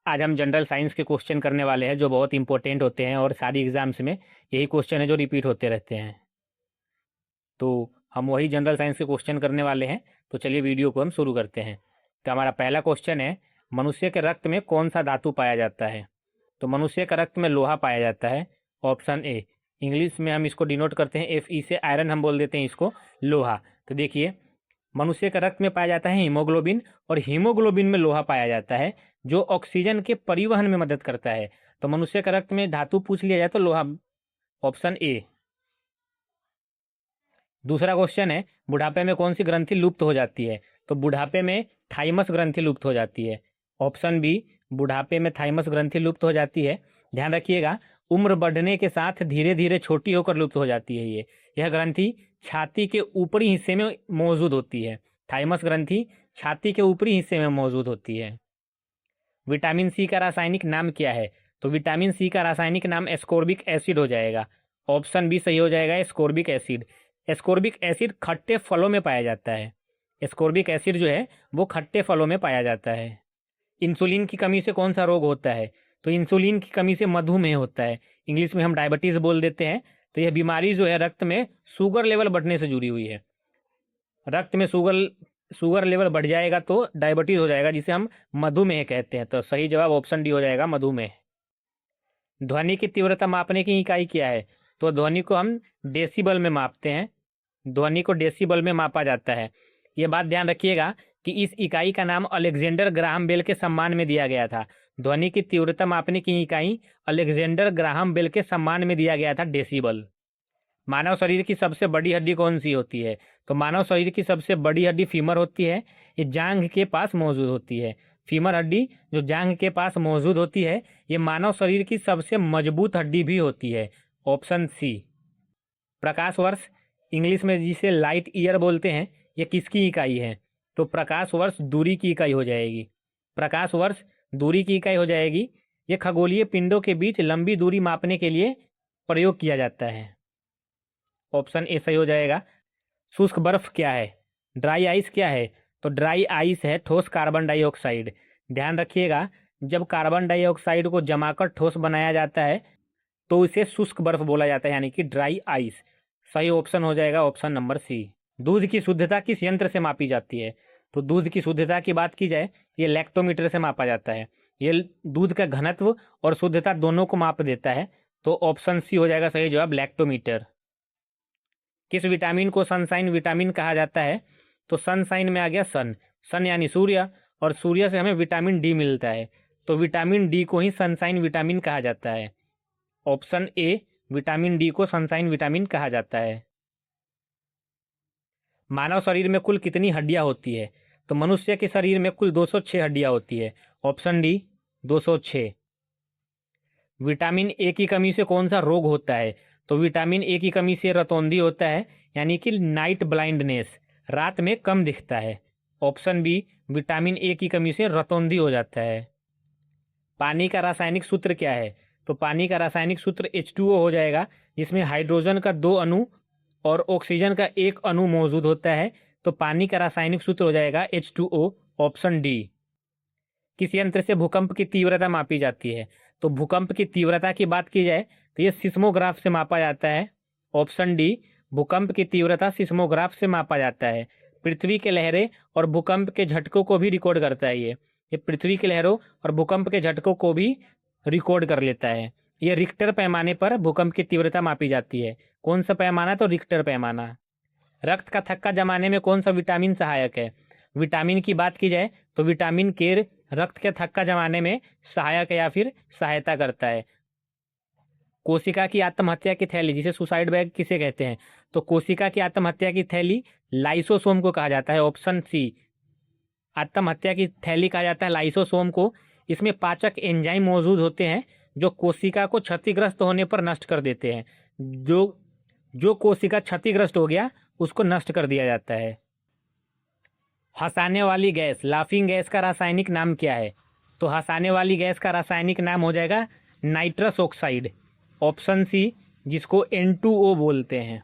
आज हम general science के क्वेश्चन करने वाले हैं जो बहुत इंपॉर्टेंट होते हैं और सारी एग्जाम्स में यही क्वेश्चन है जो रिपीट होते रहते हैं। तो हम वही जनरल साइंस के क्वेश्चन करने वाले हैं। तो चलिए वीडियो को हम शुरू करते हैं। तो हमारा पहला क्वेश्चन है, मनुष्य के रक्त में कौन सा धातु पाया जाता है? तो मनुष्य के रक्त में लोहा पाया जाता है, ऑप्शन ए। इंग्लिश में हम इसको डिनोट करते हैं Fe से, आयरन हम बोल देते हैं इसको लोहा। तो देखिए, मनुष्य के रक्त में पाया जाता है हीमोग्लोबिन, और हीमोग्लोबिन में लोहा पाया जाता है जो ऑक्सीजन के परिवहन में मदद करता है। तो मनुष्य के रक्त में धातु पूछ लिया जाए तो लोहा, ऑप्शन ए। दूसरा क्वेश्चन है, बुढ़ापे में कौन सी ग्रंथि लुप्त हो जाती है? तो बुढ़ापे में थाइमस ग्रंथि लुप्त हो जाती है, ऑप्शन बी। बुढ़ापे में थाइमस ग्रंथि लुप्त हो जाती है। ध्यान रखिएगा, उम्र बढ़ने के साथ धीरे धीरे छोटी होकर लुप्त हो जाती है यह ग्रंथि छाती के ऊपरी हिस्से में मौजूद होती है। थाइमस ग्रंथि छाती के ऊपरी हिस्से में मौजूद होती है। विटामिन सी का रासायनिक नाम क्या है? तो विटामिन सी का रासायनिक नाम एस्कोर्बिक एसिड हो जाएगा, ऑप्शन बी सही हो जाएगा, एस्कोर्बिक एसिड। एस्कोर्बिक एसिड खट्टे फलों में पाया जाता है। एस्कोर्बिक एसिड जो है वो खट्टे फलों में पाया जाता है। इंसुलिन की कमी से कौन सा रोग होता है? तो इंसुलिन की कमी से मधुमेह होता है, इंग्लिश में हम डायबिटीज बोल देते हैं। तो यह बीमारी जो है रक्त में शुगर लेवल बढ़ने से जुड़ी हुई है। रक्त में शुगर शुगर लेवल बढ़ जाएगा तो डायबिटीज हो जाएगा, जिसे हम मधुमेह कहते हैं। तो सही जवाब ऑप्शन डी हो जाएगा, मधुमेह। ध्वनि की तीव्रता मापने की इकाई क्या है? तो ध्वनि को हम डेसिबल में मापते हैं। ध्वनि को डेसिबल में मापा जाता है। ये बात ध्यान रखिएगा कि इस इकाई का नाम अलेक्जेंडर ग्राहम बेल के सम्मान में दिया गया था। ध्वनि की तीव्रता मापने की इकाई अलेक्जेंडर ग्राहम बेल के सम्मान में दिया गया था, डेसिबल। मानव शरीर की सबसे बड़ी हड्डी कौन सी होती है? तो मानव शरीर की सबसे बड़ी हड्डी फीमर होती है। ये जांघ के पास मौजूद होती है। फीमर हड्डी जो जांघ के पास मौजूद होती है, ये मानव शरीर की सबसे मजबूत हड्डी भी होती है, ऑप्शन सी। प्रकाश वर्ष, इंग्लिश में जिसे लाइट ईयर बोलते हैं, ये किसकी इकाई है? तो प्रकाश वर्ष दूरी की इकाई हो जाएगी। प्रकाश वर्ष दूरी की इकाई हो जाएगी। ये खगोलीय पिंडों के बीच लंबी दूरी मापने के लिए प्रयोग किया जाता है, ऑप्शन ए सही हो जाएगा। शुष्क बर्फ क्या है? ड्राई आइस क्या है? तो ड्राई आइस है ठोस कार्बन डाइऑक्साइड। ध्यान रखिएगा, जब कार्बन डाइऑक्साइड को जमाकर ठोस बनाया जाता है तो इसे शुष्क बर्फ बोला जाता है, यानी कि ड्राई आइस। सही ऑप्शन हो जाएगा, ऑप्शन नंबर सी। दूध की शुद्धता किस यंत्र से मापी जाती है? तो दूध की शुद्धता की बात की जाए, ये लैक्टोमीटर से मापा जाता है। ये दूध का घनत्व और शुद्धता दोनों को माप देता है। तो ऑप्शन सी हो जाएगा सही जवाब, लैक्टोमीटर। किस विटामिन को सनसाइन विटामिन कहा जाता है? तो सनसाइन में आ गया सन, सन यानी सूर्य, और सूर्य से हमें विटामिन डी मिलता है। तो विटामिन डी को ही सनसाइन विटामिन कहा जाता है, ऑप्शन ए। विटामिन डी को सनसाइन विटामिन कहा जाता है। मानव शरीर में कुल कितनी हड्डियां होती है? तो मनुष्य के शरीर में कुल 206 हड्डियां होती है, ऑप्शन डी 206। विटामिन ए की कमी से कौन सा रोग होता है? तो विटामिन ए की कमी से रतौंधी होता है, यानी कि नाइट ब्लाइंडनेस, रात में कम दिखता है, ऑप्शन बी। विटामिन ए की कमी से रतौंधी हो जाता है। पानी का रासायनिक सूत्र क्या है? तो पानी का रासायनिक सूत्र H2O हो जाएगा, जिसमें हाइड्रोजन का 2 अणु और ऑक्सीजन का 1 अणु मौजूद होता है। तो पानी का रासायनिक सूत्र हो जाएगा H2O, ऑप्शन डी। किस यंत्र से भूकंप की तीव्रता मापी जाती है? तो भूकंप की तीव्रता की बात की जाए तो ये सिस्मोग्राफ से मापा जाता है, ऑप्शन डी। भूकंप की तीव्रता सिस्मोग्राफ से मापा जाता है। पृथ्वी के लहरें और भूकंप के झटकों को भी रिकॉर्ड करता है ये पृथ्वी के लहरों और भूकंप के झटकों को भी रिकॉर्ड कर लेता है। ये रिक्टर पैमाने पर भूकंप की तीव्रता मापी जाती है। कौन सा पैमाना? तो रिक्टर पैमाना। रक्त का थक्का जमाने में कौन सा विटामिन सहायक है? विटामिन की बात की जाए तो विटामिन के रक्त के थक्का जमाने में सहायक या फिर सहायता करता है। कोशिका की आत्महत्या की थैली, जिसे सुसाइड बैग किसे कहते हैं? तो कोशिका की आत्महत्या की थैली लाइसोसोम को कहा जाता है, ऑप्शन सी। आत्महत्या की थैली कहा जाता है लाइसोसोम को। इसमें पाचक एंजाइम मौजूद होते हैं जो कोशिका को क्षतिग्रस्त होने पर नष्ट कर देते हैं। जो जो कोशिका क्षतिग्रस्त हो गया उसको नष्ट कर दिया जाता है। हंसाने वाली गैस, लाफिंग गैस का रासायनिक नाम क्या है? तो हंसाने वाली गैस का रासायनिक नाम हो जाएगा नाइट्रस ऑक्साइड, ऑप्शन सी, जिसको N2O बोलते हैं।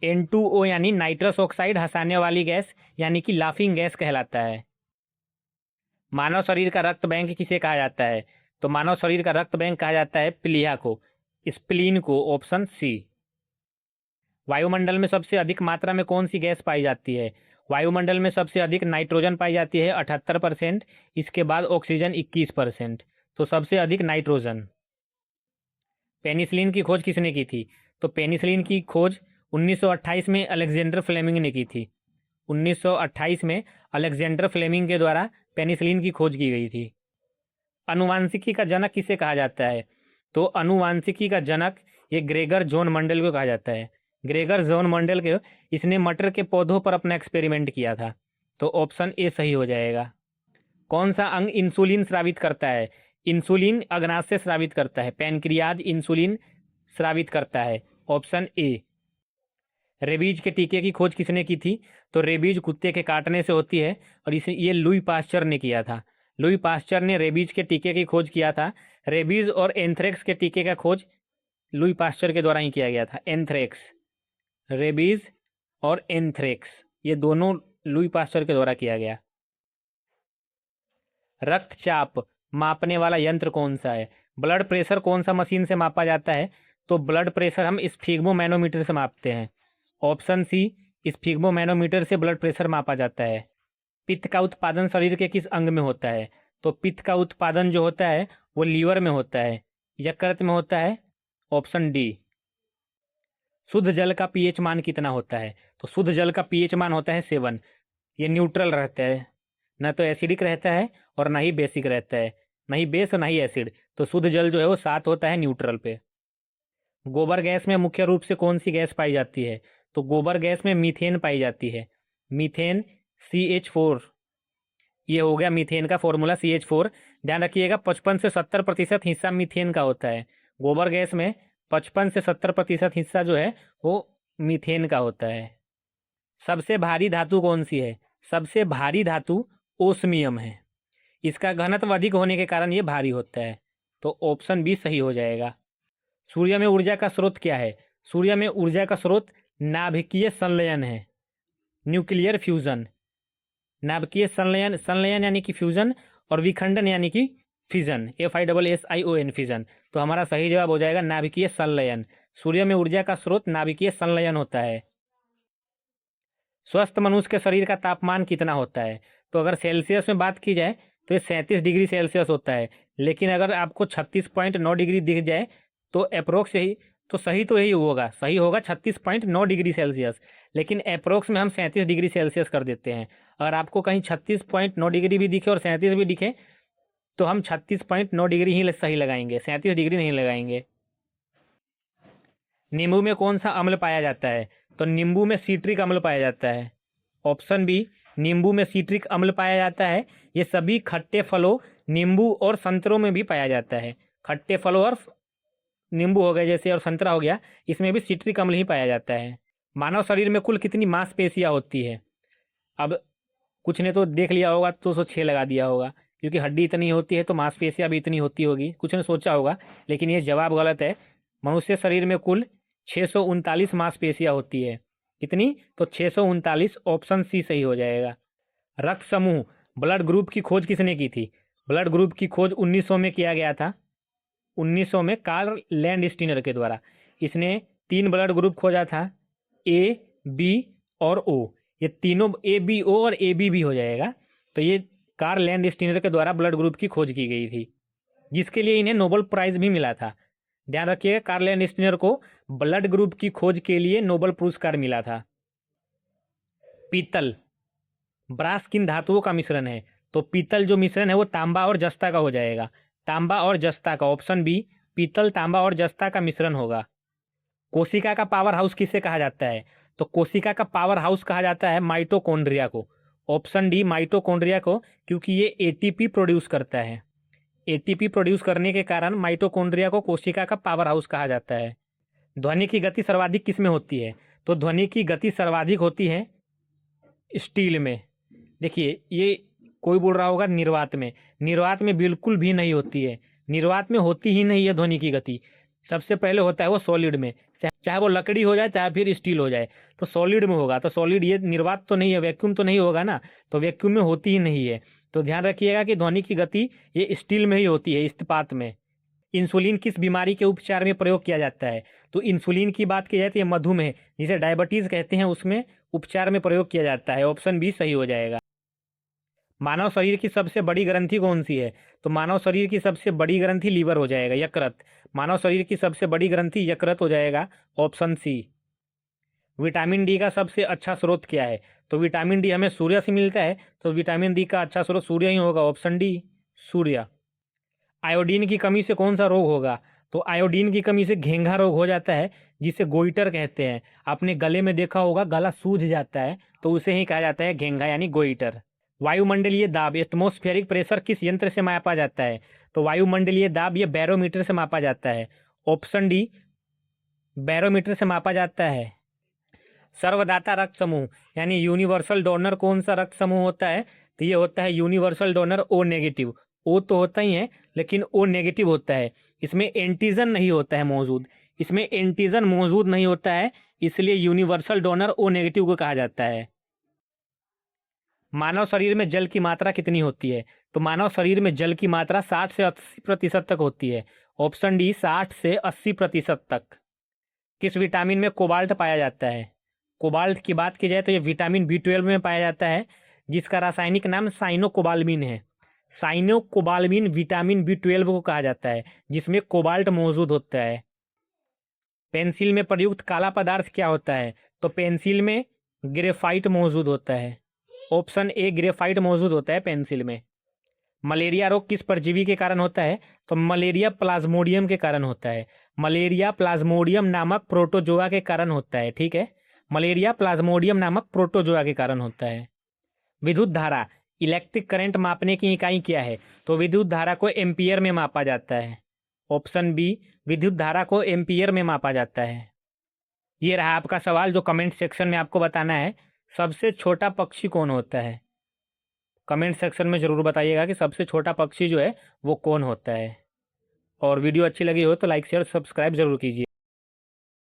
N2O यानी नाइट्रस ऑक्साइड हंसाने वाली गैस यानी कि लाफिंग गैस कहलाता है। मानव शरीर का रक्त बैंक किसे कहा जाता है? तो मानव शरीर का रक्त बैंक कहा जाता है प्लीहा को, स्प्लीन को, ऑप्शन सी। वायुमंडल में सबसे अधिक मात्रा में कौन सी गैस पाई जाती है? वायुमंडल में सबसे अधिक नाइट्रोजन पाई जाती है 78%, इसके बाद ऑक्सीजन 21%, तो सबसे अधिक नाइट्रोजन। पेनिसिलिन की खोज किसने की थी? तो पेनिसिलिन की खोज 1928 में अलेक्जेंडर फ्लेमिंग ने की थी। 1928 में अलेक्जेंडर फ्लेमिंग के द्वारा पेनिसिलिन की खोज की गई थी। अनुवांशिकी का जनक किसे कहा जाता है? तो अनुवांशिकी का जनक ये ग्रेगर जॉन मंडल को कहा जाता है। ग्रेगर जॉन मंडल के, इसने मटर के पौधों पर अपना एक्सपेरिमेंट किया था, तो ऑप्शन ए सही हो जाएगा। कौन सा अंग इंसुलिन स्रावित करता है? इंसुलिन अग्नाशय स्रावित करता है, पैनक्रियाज इंसुलिन स्रावित करता है, ऑप्शन ए। रेबीज के टीके की खोज किसने की थी? तो रेबीज कुत्ते के काटने से होती है और इसे ये लुई पास्चर ने किया था। लुई पास्चर ने रेबीज के टीके की खोज किया था। रेबीज और एंथ्रेक्स के टीके का खोज लुई पास्चर के द्वारा ही किया गया था। एंथ्रेक्स, रेबीज और एंथ्रेक्स, ये दोनों लुई पास्चर के द्वारा किया गया। रक्तचाप मापने वाला यंत्र कौन सा है? ब्लड प्रेशर कौन सा मशीन से मापा जाता है? तो ब्लड प्रेशर हम स्फिग्मोमैनोमीटर से मापते हैं, ऑप्शन सी। स्फिग्मोमैनोमीटर से ब्लड प्रेशर मापा जाता है। पित्त का उत्पादन शरीर के किस अंग में होता है? तो पित्त का उत्पादन जो होता है वो लीवर में होता है, यकृत में होता है, ऑप्शन डी। शुद्ध जल का पीएच मान कितना होता है? तो शुद्ध जल का पीएच मान होता है 7। ये न्यूट्रल रहता है, ना तो एसिडिक रहता है और ना ही बेसिक रहता है, ना ही बेस और ना ही एसिड। तो शुद्ध जल जो है वो 7 होता है, न्यूट्रल पे। गोबर गैस में मुख्य रूप से कौन सी गैस पाई जाती है? तो गोबर गैस में मीथेन पाई जाती है। मीथेन CH4, ये हो गया मीथेन का फॉर्मूला CH4। ध्यान रखिएगा 55 से 70% हिस्सा मीथेन का होता है। गोबर गैस में 55 से 70% हिस्सा जो है वो मीथेन का होता है। सबसे भारी धातु कौन सी है? सबसे भारी धातु ओस्मियम है। इसका घनत्व अधिक होने के कारण ये भारी होता है, तो ऑप्शन बी सही हो जाएगा। सूर्य में ऊर्जा का स्रोत क्या है? सूर्य में ऊर्जा का स्रोत नाभिकीय संलयन है, न्यूक्लियर फ्यूजन। नाभिकीय संलयन, संलयन यानी कि फ्यूजन, और विखंडन यानी कि फिजन, FISSION, फिजन। तो हमारा सही जवाब हो जाएगा नाभिकीय संलयन। सूर्य में ऊर्जा का स्रोत नाभिकीय संलयन होता है। स्वस्थ मनुष्य के शरीर का तापमान कितना होता है? तो अगर सेल्सियस में बात की जाए तो ये 37 डिग्री सेल्सियस होता है, लेकिन अगर आपको 36.9 डिग्री दिख जाए तो अप्रोक्स यही, तो सही तो यही होगा, सही होगा 36.9 डिग्री सेल्सियस, लेकिन अप्रोक्स में हम 37 डिग्री सेल्सियस कर देते हैं। अगर आपको कहीं 36.9 डिग्री भी दिखे और 37 भी दिखे तो हम 36.9 डिग्री ही सही लगाएंगे, 37 डिग्री नहीं लगाएंगे। नींबू में कौन सा अम्ल पाया जाता है? तो नींबू में सीट्रिक अम्ल पाया जाता है, ऑप्शन बी। नींबू में सीट्रिक अम्ल पाया जाता है। ये सभी खट्टे फलों, नींबू और संतरों में भी पाया जाता है। खट्टे फलों और नींबू हो गए जैसे और संतरा हो गया, इसमें भी सीट्रिक अम्ल ही पाया जाता है। मानव शरीर में कुल कितनी मांसपेशियां होती है? अब कुछ ने तो देख लिया होगा तो 6 लगा दिया होगा, क्योंकि हड्डी इतनी होती है तो मांसपेशियां भी इतनी होती होगी, कुछ ने सोचा होगा, लेकिन ये जवाब गलत है। मनुष्य शरीर में कुल 639 मांसपेशियां होती है। कितनी? तो 639, ऑप्शन सी सही हो जाएगा। रक्त समूह, ब्लड ग्रुप की खोज किसने की थी? ब्लड ग्रुप की खोज 1900 में किया गया था, 1900 में कार्ल लैंडस्टीनर के द्वारा। इसने 3 ब्लड ग्रुप खोजा था, A, B और O। ये तीनों ABO और AB भी हो जाएगा। तो ये कार्ल लैंडस्टीनर के द्वारा ब्लड ग्रुप की खोज की गई थी, जिसके लिए इन्हें नोबेल प्राइज भी मिला था। ध्यान रखिएगा कार्ल लैंडस्टीनर को ब्लड ग्रुप की खोज के लिए नोबेल पुरस्कार मिला था। पीतल, ब्रास किन धातुओं का मिश्रण है? तो पीतल जो मिश्रण है वो तांबा और जस्ता का हो जाएगा, तांबा और जस्ता का, ऑप्शन बी। पीतल तांबा और जस्ता का मिश्रण होगा। कोशिका का पावर हाउस किसे कहा जाता है? तो कोशिका का पावर हाउस कहा जाता है माइटोकॉन्ड्रिया को, ऑप्शन डी माइटोकॉन्ड्रिया को, क्योंकि ये ATP प्रोड्यूस करता है। ATP प्रोड्यूस करने के कारण माइटोकॉन्ड्रिया को कोशिका का पावर हाउस कहा जाता है। ध्वनि की गति सर्वाधिक किसमें होती है? तो ध्वनि की गति सर्वाधिक होती है स्टील में। देखिए ये कोई बोल रहा होगा निर्वात में, निर्वात में बिल्कुल भी नहीं होती है, निर्वात में होती ही नहीं है ध्वनि की गति। सबसे पहले होता है वो सॉलिड में, चाहे वो लकड़ी हो जाए चाहे फिर स्टील हो जाए, तो सॉलिड में होगा। तो सॉलिड, ये निर्वात तो नहीं है, वैक्यूम तो नहीं होगा ना, तो वैक्यूम में होती ही नहीं है। तो ध्यान रखिएगा कि ध्वनि की गति ये स्टील में ही होती है, इस्पात में। इंसुलिन किस बीमारी के उपचार में प्रयोग किया जाता है? तो इंसुलिन की बात की जाए तो ये मधुमेह, जिसे डायबिटीज कहते हैं, उसमें उपचार में प्रयोग किया जाता है। ऑप्शन बी सही हो जाएगा। मानव शरीर की सबसे बड़ी ग्रंथि कौन सी है? तो मानव शरीर की सबसे बड़ी ग्रंथि लीवर हो जाएगा, यकृत। मानव शरीर की सबसे बड़ी ग्रंथि यकृत हो जाएगा, ऑप्शन सी। विटामिन डी का सबसे अच्छा स्रोत क्या है? तो विटामिन डी हमें सूर्य से मिलता है, तो विटामिन डी का अच्छा स्रोत सूर्य ही होगा, ऑप्शन डी सूर्य। आयोडीन की कमी से कौन सा रोग होगा? तो आयोडीन की कमी से घेंघा रोग हो जाता है, जिसे गोइटर कहते हैं। आपने गले में देखा होगा, गला सूज जाता है, तो उसे ही कहा जाता है घेंघा यानी गोइटर। वायुमंडलीय दाब, एटमॉस्फेरिक प्रेशर किस यंत्र से मापा जाता है? तो वायुमंडलीय दाब ये बैरोमीटर से मापा जाता है, ऑप्शन डी बैरोमीटर से मापा जाता है। सर्वदाता रक्त समूह यानी यूनिवर्सल डोनर कौन सा रक्त समूह होता है? तो ये होता है यूनिवर्सल डोनर ओ नेगेटिव। ओ तो होता ही है, लेकिन ओ नेगेटिव होता है। इसमें एंटीजन नहीं होता है मौजूद, इसमें एंटीजन मौजूद नहीं होता है, इसलिए यूनिवर्सल डोनर ओ नेगेटिव को कहा जाता है। मानव शरीर में जल की मात्रा कितनी होती है? तो मानव शरीर में जल की मात्रा 60 से 80% तक होती है, ऑप्शन डी 60 से 80% तक। किस विटामिन में कोबाल्ट पाया जाता है? कोबाल्ट की बात की जाए तो ये विटामिन B12 में पाया जाता है, जिसका रासायनिक नाम साइनोकोबाल्मिन है। साइनोकोबाल्मिन विटामिन B12 को कहा जाता है, जिसमें कोबाल्ट मौजूद होता है। पेंसिल में प्रयुक्त काला पदार्थ क्या होता है? तो पेंसिल में ग्रेफाइट मौजूद होता है, ऑप्शन ए ग्रेफाइट मौजूद होता है पेंसिल में। मलेरिया रोग किस परजीवी के कारण होता है? तो मलेरिया प्लाज्मोडियम के कारण होता है। मलेरिया प्लाज्मोडियम नामक प्रोटोजोआ के कारण होता है, ठीक है। मलेरिया प्लाज्मोडियम नामक प्रोटोजोआ के कारण होता है। विद्युत धारा, इलेक्ट्रिक करंट मापने की इकाई क्या है? तो विद्युत धारा को एम्पियर में मापा जाता है, ऑप्शन बी विद्युत धारा को एम्पियर में मापा जाता है। ये रहा आपका सवाल, जो कमेंट सेक्शन में आपको बताना है। सबसे छोटा पक्षी कौन होता है? कमेंट सेक्शन में जरूर बताइएगा कि सबसे छोटा पक्षी जो है वो कौन होता है। और वीडियो अच्छी लगी हो तो लाइक शेयर सब्सक्राइब जरूर कीजिए।